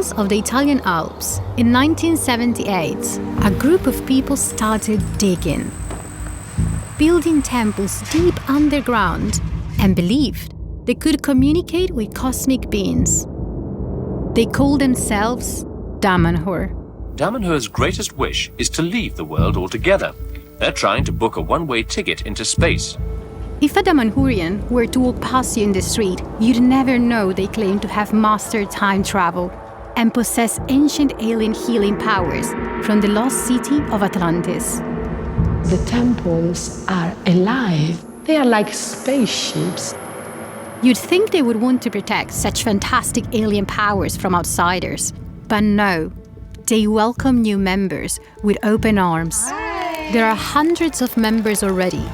foothills of the Italian Alps, in 1978, a group of people started digging, building temples deep underground, and believed they could communicate with cosmic beings. They called themselves Damanhur. Damanhur's greatest wish is to leave the world altogether. They're trying to book a one-way ticket into space. If a Damanhurian were to walk past you in the street, you'd never know they claim to have mastered time travel and possess ancient alien healing powers from the lost city of Atlantis. The temples are alive. They are like spaceships. You'd think they would want to protect such fantastic alien powers from outsiders. But no, they welcome new members with open arms. There are hundreds of members already,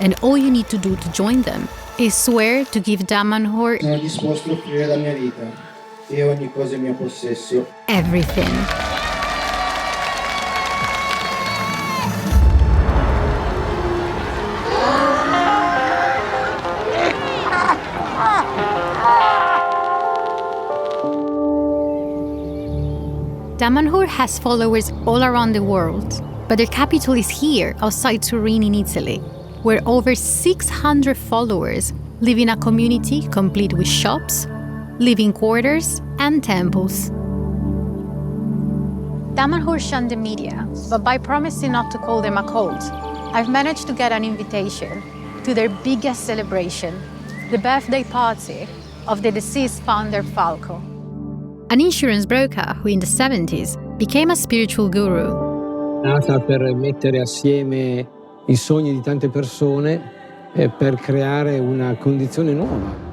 and all you need to do to join them is swear to give Damanhur Sono disposto a offrire la mia vita e ogni cosa in mio possesso. everything. Damanhur has followers all around the world, but their capital is here, outside Turin in Italy, where over 600 followers live in a community complete with shops, living quarters, and temples. Damanhur shunned the media, but by promising not to call them a cult, I've managed to get an invitation to their biggest celebration, the birthday party of the deceased founder Falco, an insurance broker who in the 70s became a spiritual guru. Nata per mettere assieme i sogni di tante persone e per creare una condizione nuova.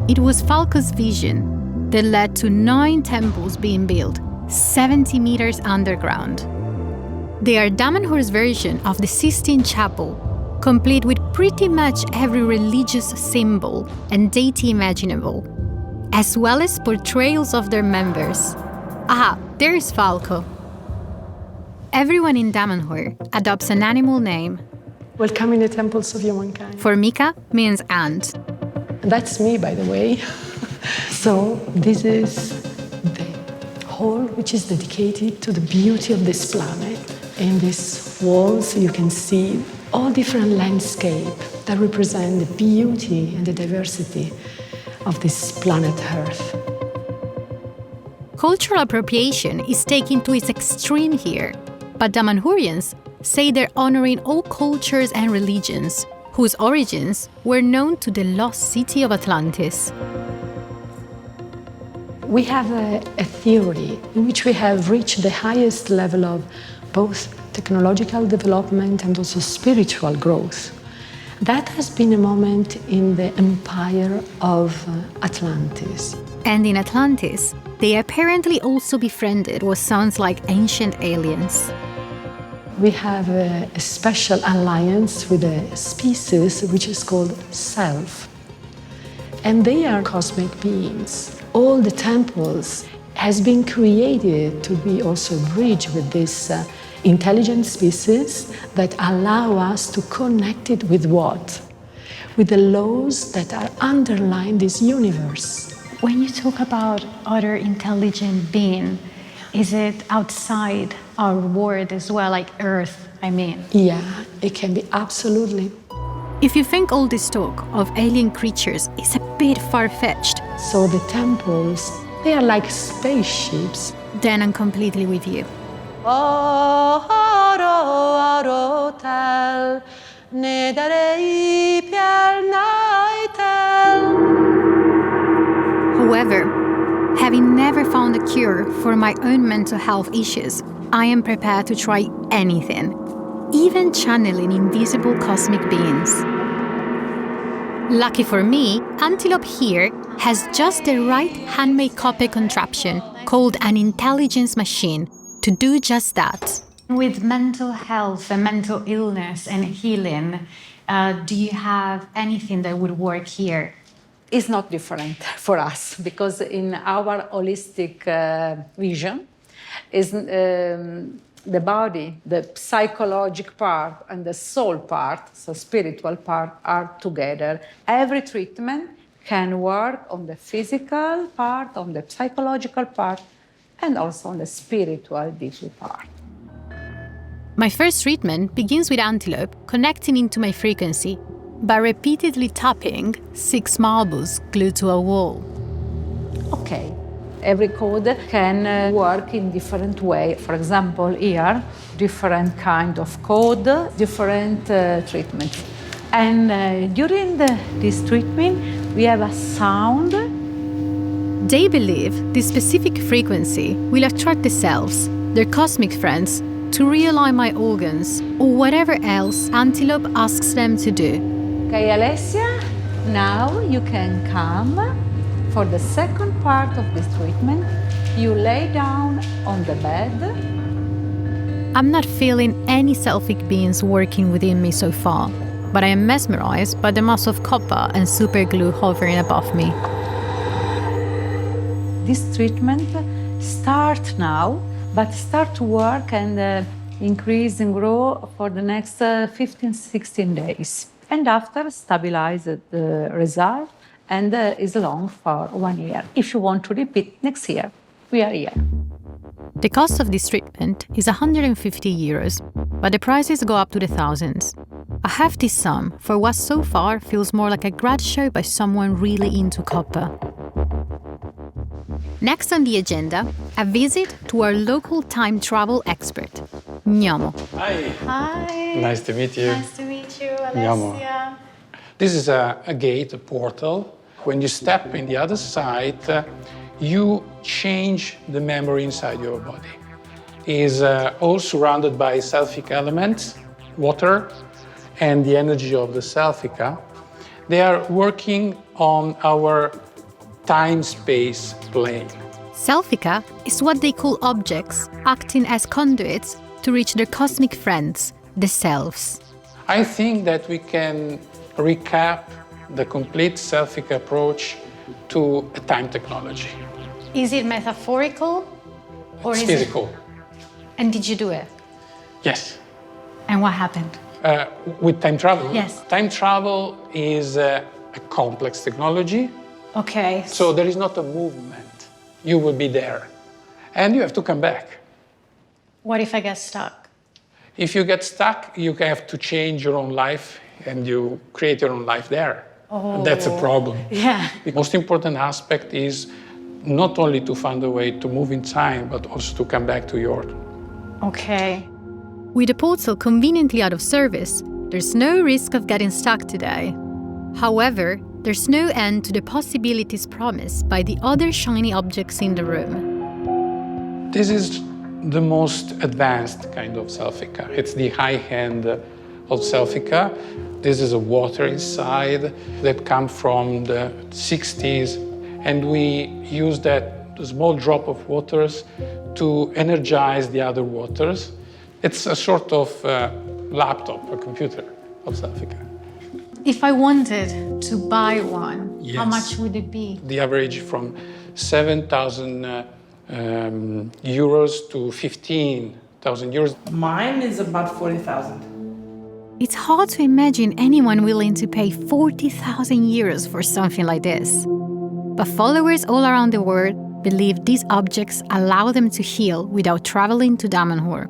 It was Falco's vision that led to 9 temples being built, 70 meters underground. They are Damanhur's version of the Sistine Chapel, complete with pretty much every religious symbol and deity imaginable, as well as portrayals of their members. Ah, there is Falco. Everyone in Damanhur adopts an animal name. Welcome in the temples of humankind. Formica means ant. That's me, by the way. So this is the hall which is dedicated to the beauty of this planet. In these walls you can see all different landscapes that represent the beauty and the diversity of this planet Earth. Cultural appropriation is taken to its extreme here, but Damanhurians say they're honoring all cultures and religions whose origins were known to the lost city of Atlantis. We have a theory in which we have reached the highest level of both technological development and also spiritual growth. That has been a moment in the empire of Atlantis. And in Atlantis, they apparently also befriended what sounds like ancient aliens. We have a special alliance with a species which is called Self. And they are cosmic beings. All the temples has been created to be also a bridge with this intelligent species that allow us to connect it with what? With the laws that are underlying this universe. When you talk about other intelligent being, is it outside our world as well, like Earth, I mean? Yeah, it can be absolutely. If you think all this talk of alien creatures is a bit far-fetched, So the temples, they are like spaceships. then I'm completely with you. However, having never found a cure for my own mental health issues, I am prepared to try anything, even channeling invisible cosmic beings. Lucky for me, Antelope here has just the right handmade copper contraption called an intelligence machine to do just that. With mental health and mental illness and healing, do you have anything that would work here? It's not different for us because in our holistic vision is the body, the psychological part and the soul part, so spiritual part, are together. Every treatment can work on the physical part, on the psychological part, and also on the spiritual deeply part. My first treatment begins with Antelope connecting into my frequency by repeatedly tapping 6 marbles glued to a wall. Okay, every code can work in different way. For example, here, different kind of code, different treatments. And during this treatment, we have a sound. They believe this specific frequency will attract the selves, their cosmic friends, to realign my organs or whatever else Antelope asks them to do. Okay, Alessia, now you can come for the second part of this treatment. You lay down on the bed. I'm not feeling any selfic beings working within me so far, but I am mesmerized by the mass of copper and super glue hovering above me. This treatment starts now, but start to work and increase and grow for the next 15, 16 days. And after, stabilize the result and is long for 1 year. If you want to repeat next year, we are here. The cost of this treatment is 150 euros, but the prices go up to the thousands. A hefty sum for what so far feels more like a grad show by someone really into copper. Next on the agenda, a visit to our local time travel expert, Gnomo. Hi. Hi. Nice to meet you. Nice to meet you, Gnomo. Alessia. This is a gate, a portal. When you step in the other side, you change the memory inside your body. It is all surrounded by selfic elements, water, and the energy of the selfica. They are working on our time-space plane. Selfica is what they call objects acting as conduits to reach their cosmic friends, the selves. I think that we can recap the complete selfic approach to a time technology. Is it metaphorical or It's is physical. it? And did you do it? Yes. And what happened? With time travel? Yes. Time travel is a complex technology, Okay. so there is not a movement. You will be there. And you have to come back. What if I get stuck? If you get stuck, you have to change your own life and you create your own life there. Oh. That's a problem. Yeah. The most important aspect is not only to find a way to move in time, but also to come back to your. Okay. With the portal conveniently out of service, there's no risk of getting stuck today. However, there's no end to the possibilities promised by the other shiny objects in the room. This is the most advanced kind of selfica. It's the high end of selfica. This is a water inside that comes from the 60s, and we use that small drop of waters to energize the other waters. It's a sort of laptop, a computer of selfica. If I wanted to buy one, Yes. how much would it be? The average from 7,000 euros to 15,000 euros. Mine is about 40,000. It's hard to imagine anyone willing to pay 40,000 euros for something like this. But followers all around the world believe these objects allow them to heal without traveling to Damanhur.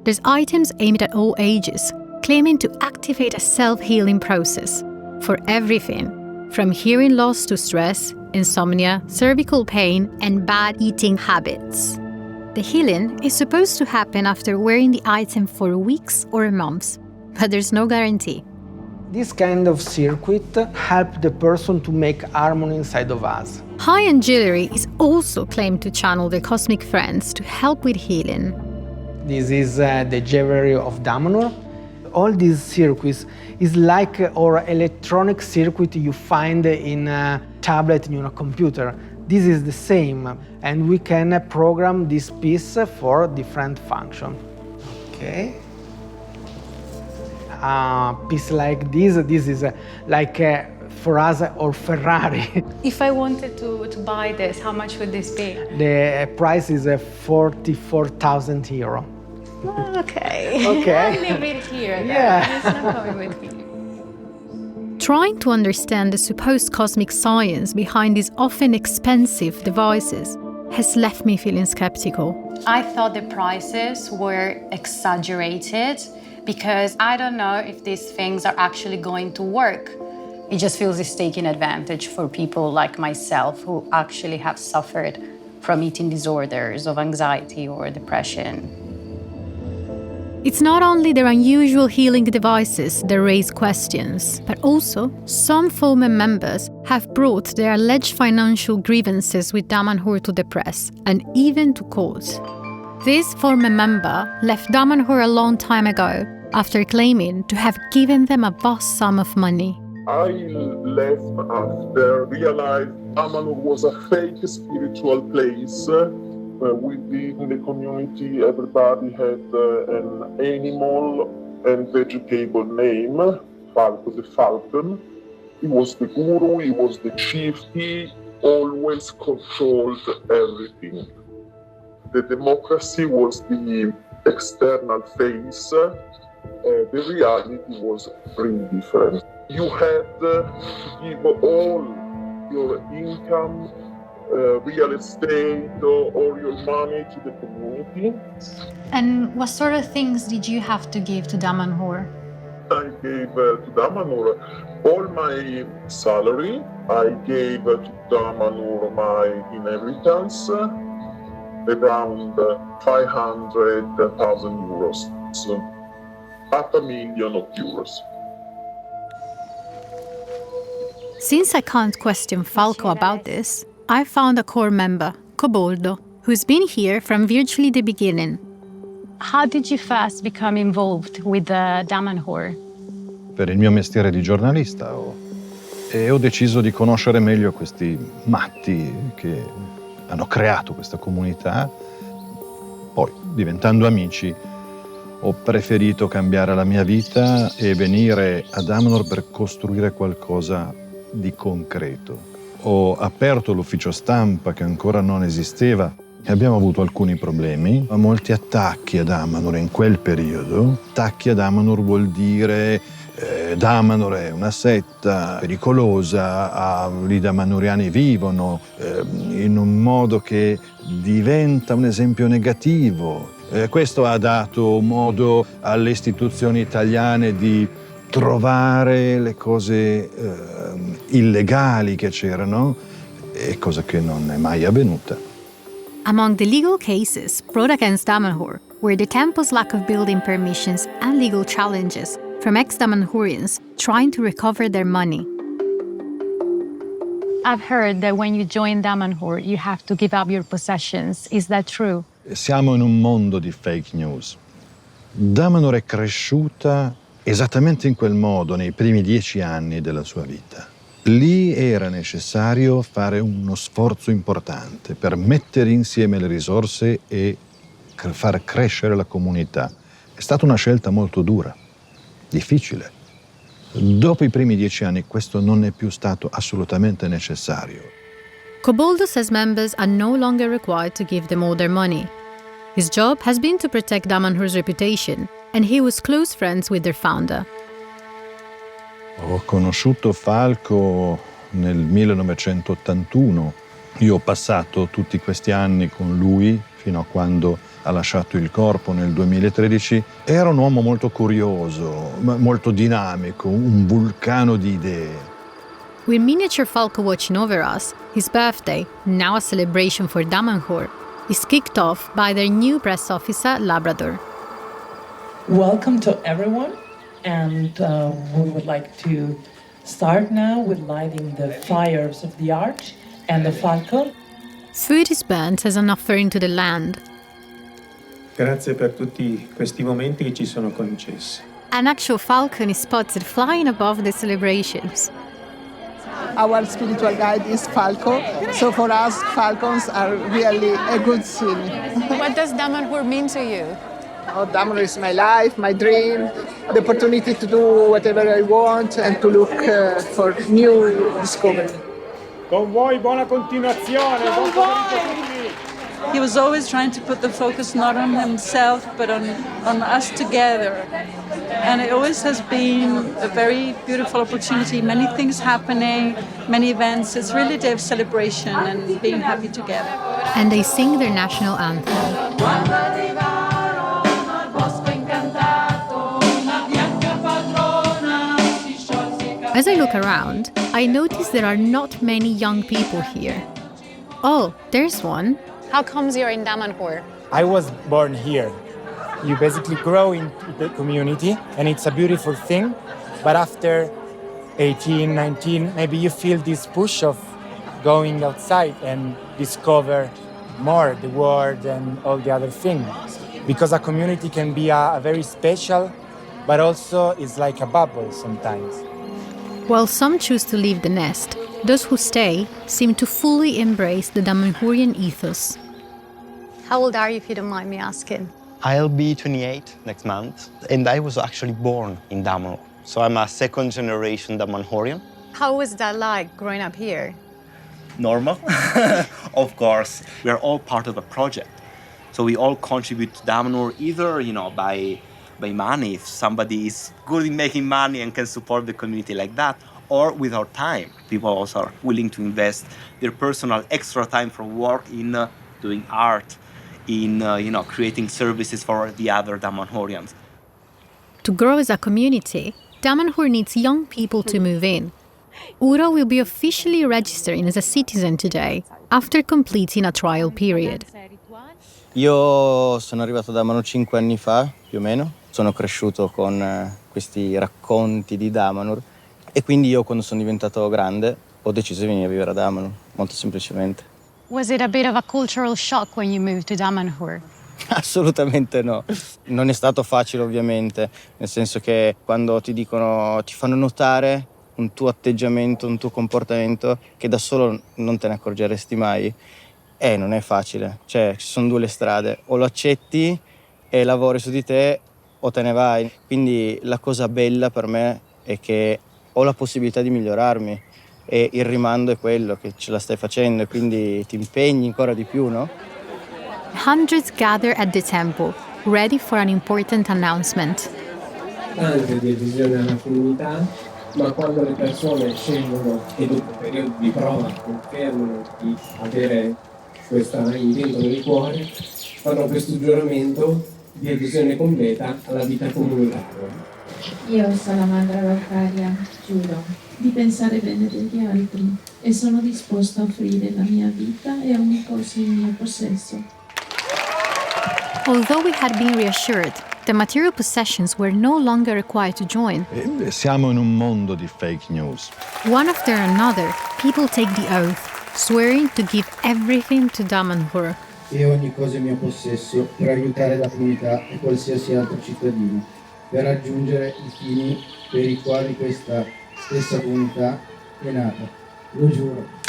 There's items aimed at all ages, claiming to activate a self-healing process for everything, from hearing loss to stress, insomnia, cervical pain, and bad eating habits. The healing is supposed to happen after wearing the item for weeks or months, but there's no guarantee. This kind of circuit helps the person to make harmony inside of us. High-end jewelry is also claimed to channel their cosmic friends to help with healing. This is the jewelry of Damanhur. All these circuits is like our electronic circuit you find in a tablet in a computer. This is the same, and we can program this piece for different function. Okay. A piece like this is like for us or Ferrari. If I wanted to buy this, how much would this be? The price is 44,000 euro. Okay. Okay. I'll leave it here. Then. Yeah. It's not coming with me. Trying to understand the supposed cosmic science behind these often expensive devices has left me feeling skeptical. I thought the prices were exaggerated because I don't know if these things are actually going to work. It just feels it's taking advantage for people like myself who actually have suffered from eating disorders, of anxiety or depression. It's not only their unusual healing devices that raise questions, but also some former members have brought their alleged financial grievances with Damanhur to the press and even to court. This former member left Damanhur a long time ago after claiming to have given them a vast sum of money. I left after realized Damanhur was a fake spiritual place. Within the community, everybody had an animal and vegetable name, Falco the Falcon. He was the guru, he was the chief, he always controlled everything. The democracy was the external face, the reality was really different. You had to give all your income, real estate or your money to the community. And what sort of things did you have to give to Damanhur? I gave to Damanhur all my salary. I gave to Damanhur my inheritance, around 500,000 euros, so €500,000. Since I can't question Falco about this, I found a core member, Coboldo, who's been here from virtually the beginning. How did you first become involved with Damanhur? Per il mio mestiere di giornalista ho deciso di conoscere meglio questi matti che hanno creato questa comunità. Poi, diventando amici, ho preferito cambiare la mia vita e venire a Damanhur per costruire qualcosa di concreto. Ho aperto l'ufficio stampa che ancora non esisteva e abbiamo avuto alcuni problemi. Molti attacchi a Damanhur in quel periodo. Attacchi a Damanhur vuol dire Damanhur è una setta pericolosa, lì damanhuriani vivono in un modo che diventa un esempio negativo. Questo ha dato modo alle istituzioni italiane di trovare le cose illegali che c'erano, e cosa che non è mai avvenuta. Among the legal cases brought against Damanhur were the temple's lack of building permissions and legal challenges from ex-Damanhurians trying to recover their money. I've heard that when you join Damanhur, you have to give up your possessions. Is that true? Siamo in un mondo di fake news. Damanhur è cresciuta esattamente in quel modo nei primi 10 anni della sua vita. Lì era necessario fare uno sforzo importante per mettere insieme le risorse e far crescere la comunità. È stata una scelta molto dura, difficile. Dopo i primi 10 anni questo non è più stato assolutamente necessario. Coboldo says members are no longer required to give them all their money. His job has been to protect Damanhur's reputation, and he was close friends with their founder. Ho conosciuto Falco nel 1981. Io ho passato tutti questi anni con lui fino a quando ha lasciato il corpo nel 2013. Era un uomo molto curioso, molto dinamico, un vulcano di idee. With miniature Falco watching over us, his birthday, now a celebration for Damanhur, is kicked off by their new press officer, Labrador. Welcome to everyone, and we would like to start now with lighting the fires of the arch and the falcon. Food is burnt as an offering to the land. Grazie per tutti questi momenti che ci sono concessi. An actual falcon is spotted flying above the celebrations. Our spiritual guide is Falco, so for us, falcons are really a good scene. What does Damanhur mean to you? Oh, Damanhur is my life, my dream, the opportunity to do whatever I want and to look for new discovery. Con voi buona continuazione, buon pomeriggio a tutti. He was always trying to put the focus not on himself, but on us together. And it always has been a very beautiful opportunity. Many things happening, many events. It's really a day of celebration and being happy together. And they sing their national anthem. As I look around, I notice there are not many young people here. Oh, there's one. How comes you're in Damanhur? I was born here. You basically grow into the community, and it's a beautiful thing. But after 18, 19, maybe you feel this push of going outside and discover more the world and all the other things. Because a community can be a very special, but also it's like a bubble sometimes. While some choose to leave the nest, those who stay seem to fully embrace the Damanhurian ethos. How old are you, if you don't mind me asking? I'll be 28 next month, and I was actually born in Damanhur. So I'm a second-generation Damanhurian. How was that like, growing up here? Normal, of course. We are all part of a project. So we all contribute to Damanhur either, by money, if somebody is good in making money and can support the community like that, or with our time. People also are willing to invest their personal extra time from work in doing art, in creating services for the other Damanhurians. To grow as a community, Damanhur needs young people to move in. Uro will be officially registering as a citizen today, after completing a trial period. Io sono arrivato a Damanhur 5 anni fa, più o meno. Sono cresciuto con questi racconti di Damanhur e quindi io, quando sono diventato grande, ho deciso di venire a vivere a Damanhur, molto semplicemente. Was it a bit of a cultural shock when you moved to Damanhur? Assolutamente no. Non è stato facile, ovviamente, nel senso che quando ti fanno notare un tuo atteggiamento, un tuo comportamento che da solo non te ne accorgeresti mai, non è facile. Cioè, ci sono due le strade: o lo accetti e lavori su di te, o te ne vai. Quindi la cosa bella per me è che ho la possibilità di migliorarmi e il rimando è quello, che ce la stai facendo e quindi ti impegni ancora di più, no? Hundreds gather at the temple, ready for an important announcement. Tante di adesione alla comunità, ma quando le persone scendono e dopo periodi di prova confermano di avere questo intento nel cuore, fanno questo giuramento di adesione completa alla vita comunitaria. Io, Salamandra Valcaria, giuro di pensare bene degli altri e sono disposta a offrire la mia vita e ogni cosa in mio possesso. Although we had been reassured, the material possessions were no longer required to join. Siamo in un mondo di fake news. One after another, people take the oath, swearing to give everything to Damanhur. E ogni cosa in mio possesso per aiutare la comunità e qualsiasi altro cittadino, per raggiungere i fini per i quali questa stessa comunità è nata. Lo giuro.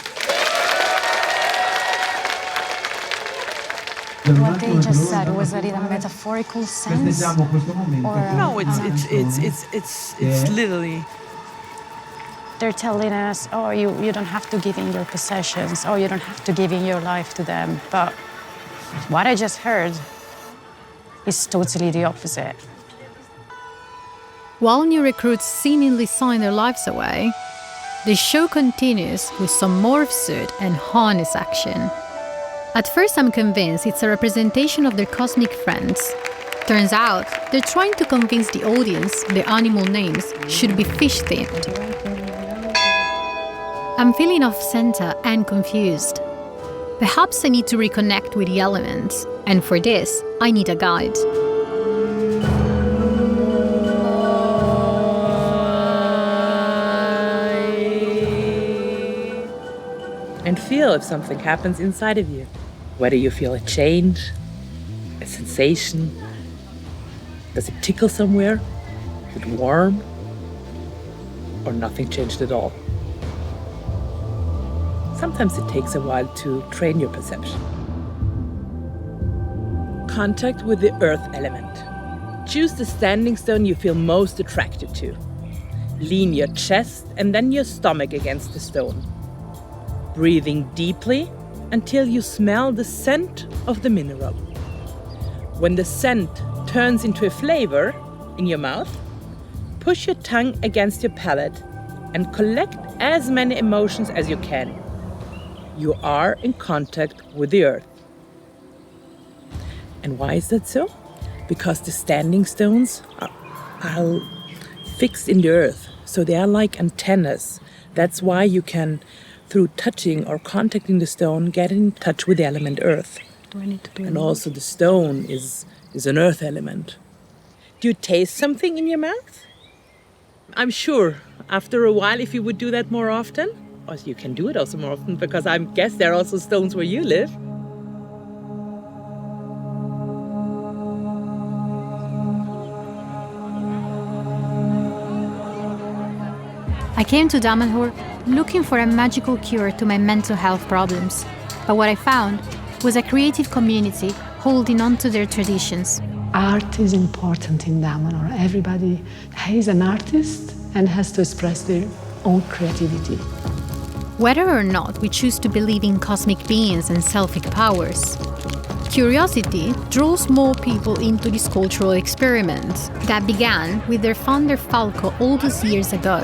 What they just said, was that in a metaphorical sense? No, it's literally. They're telling us, oh, you don't have to give in your possessions, oh, you don't have to give in your life to them. But what I just heard is totally the opposite. While new recruits seemingly sign their lives away, the show continues with some more absurd and harness action. At first, I'm convinced it's a representation of their cosmic friends. Turns out, they're trying to convince the audience the animal names should be fish-themed. I'm feeling off-center and confused. Perhaps I need to reconnect with the elements, and for this, I need a guide. And feel if something happens inside of you. Whether you feel a change, a sensation. Does it tickle somewhere? Is it warm? Or nothing changed at all? Sometimes it takes a while to train your perception. Contact with the earth element. Choose the standing stone you feel most attracted to. Lean your chest and then your stomach against the stone. Breathing deeply until you smell the scent of the mineral. When the scent turns into a flavor in your mouth, push your tongue against your palate and collect as many emotions as you can. You are in contact with the earth. And why is that so? Because the standing stones are fixed in the earth, so they are like antennas. That's why you can, through touching or contacting the stone, get in touch with the element earth. And also the stone is an earth element. Do you taste something in your mouth? I'm sure after a while, if you would do that more often, or you can do it also more often, because I guess there are also stones where you live. I came to Damanhur looking for a magical cure to my mental health problems. But what I found was a creative community holding on to their traditions. Art is important in Damanhur. Everybody is an artist and has to express their own creativity. Whether or not we choose to believe in cosmic beings and selfic powers, curiosity draws more people into this cultural experiment that began with their founder Falco all those years ago.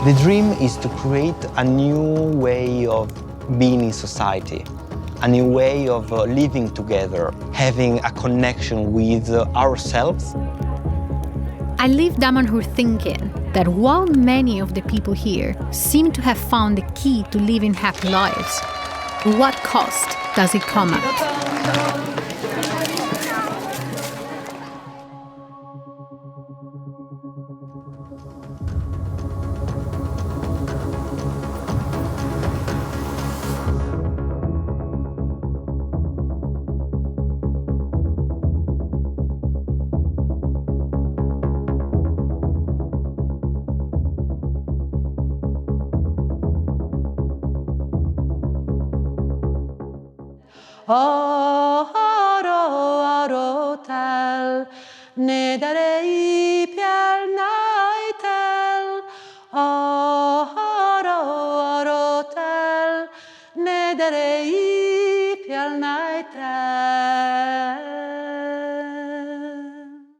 The dream is to create a new way of being in society, a new way of living together, having a connection with ourselves. I leave Damanhur thinking that while many of the people here seem to have found the key to living happy lives, what cost does it come at? Tel Nedarei Pial Naitel Tel Nedarei